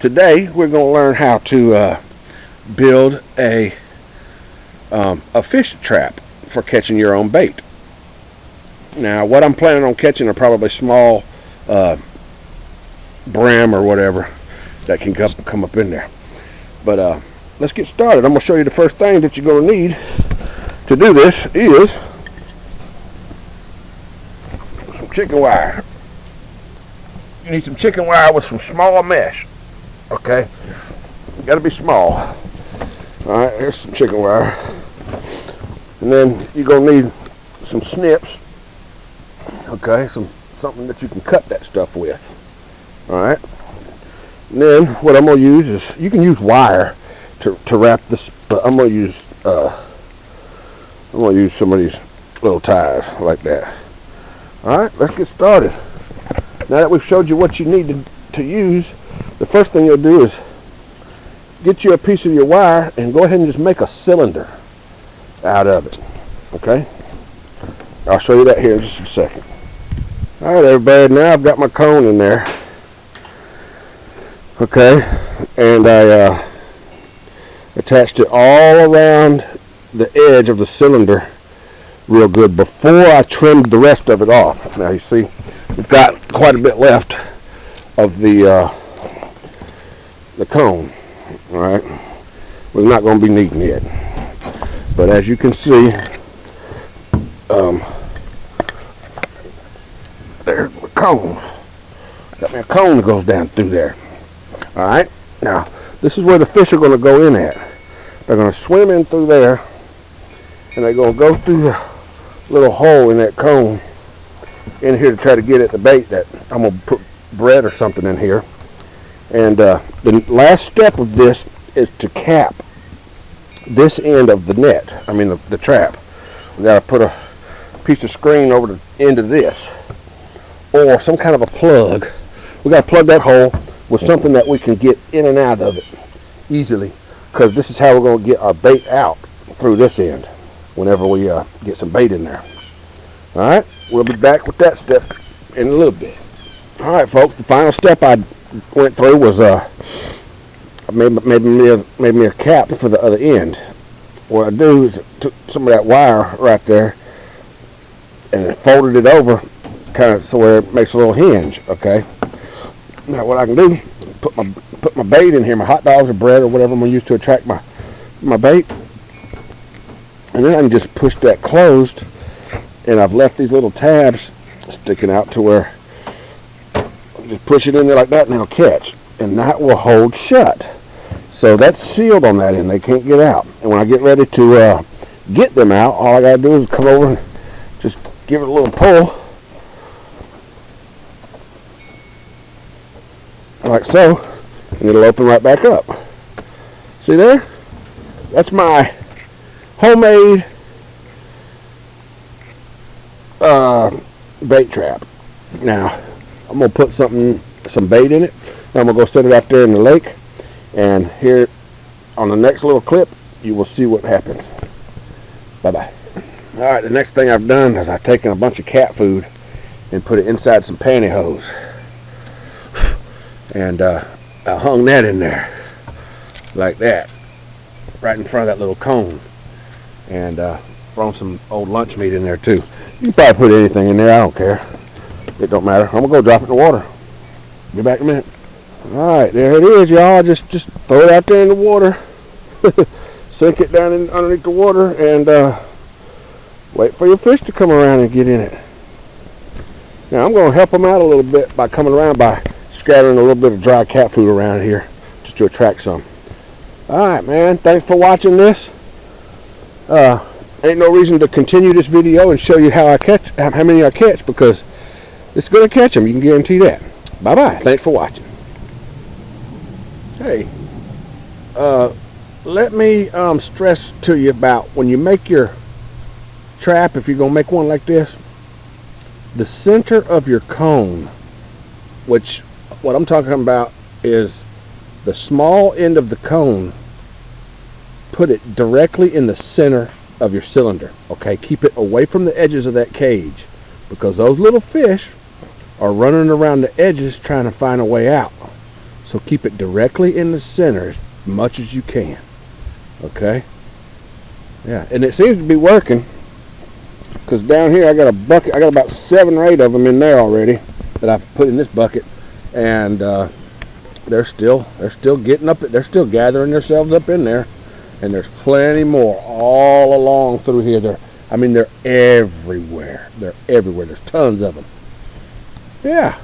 Today we're going to learn how to build a fish trap for catching your own bait. Now what I'm planning on catching are probably small brim or whatever that can come up in there. But let's get started. I'm going to show you the first thing that you're going to need to do this is some chicken wire. You need some chicken wire with some small mesh. Okay, got to be small. All right, here's some chicken wire, and then you're gonna need some snips. Okay, something that you can cut that stuff with. All right, and then what I'm gonna use is, you can use wire to wrap this, but I'm gonna use some of these little ties like that. All right, let's get started. Now that we've showed you what you need to use, the first thing you'll do is get you a piece of your wire and go ahead and just make a cylinder out of it. Okay, I'll show you that here in just a second. Alright everybody, now I've got my cone in there. Okay, and I attached it all around the edge of the cylinder real good before I trimmed the rest of it off. Now you see we've got quite a bit left of the cone. All right, we're not going to be needing it, but as you can see, there's the cone. Got me a cone that goes down through there. All right, now this is where the fish are going to go in at. They're going to swim in through there, and they're going to go through the little hole in that cone in here to try to get at the bait that I'm going to put bread or something in here. And the last step of this is to cap this end of the net, I mean the trap. We got to put a piece of screen over the end of this, or some kind of a plug. We got to plug that hole with something that we can get in and out of it easily, because this is how we're going to get our bait out through this end whenever we get some bait in there. Alright, we'll be back with that step in a little bit. Alright folks, the final step I went through was made me a cap for the other end. What I do is took some of that wire right there and folded it over, kind of so where it makes a little hinge. Okay. Now what I can do, put my bait in here, my hot dogs or bread or whatever I'm gonna use to attract my bait, and then I can just push that closed, and I've left these little tabs sticking out to where just push it in there like that and it'll catch, and that will hold shut. So that's sealed on that end, they can't get out. And when I get ready to get them out, all I gotta do is come over and just give it a little pull like so, and it'll open right back up. See there? That's my homemade bait trap. Now I'm gonna put some bait in it. Now I'm gonna go set it out there in the lake, and here on the next little clip you will see what happens. Bye bye. Alright, the next thing I've done is I've taken a bunch of cat food and put it inside some pantyhose, and I hung that in there like that, right in front of that little cone, and thrown some old lunch meat in there too. You can probably put anything in there, I don't care. It don't matter. I'm gonna go drop it in the water. Be back in a minute. Alright, there it is, y'all. Just throw it out there in the water. Sink it down underneath the water, and wait for your fish to come around and get in it. Now I'm gonna help them out a little bit by coming around by scattering a little bit of dry cat food around here just to attract some. Alright man, thanks for watching this. Ain't no reason to continue this video and show you how many I catch, because it's going to catch them, you can guarantee that. Bye bye, thanks for watching. Hey, let me stress to you about when you make your trap, if you're going to make one like this, the center of your cone, which what I'm talking about is the small end of the cone, put it directly in the center of your cylinder. Okay, keep it away from the edges of that cage, because those little fish are running around the edges trying to find a way out. So keep it directly in the center as much as you can. Okay? Yeah, and it seems to be working, because down here I got a bucket. I got about 7 or 8 of them in there already that I've put in this bucket, and they're still getting up. They're still gathering themselves up in there, and there's plenty more all along through here. They're everywhere. They're everywhere. There's tons of them. Yeah.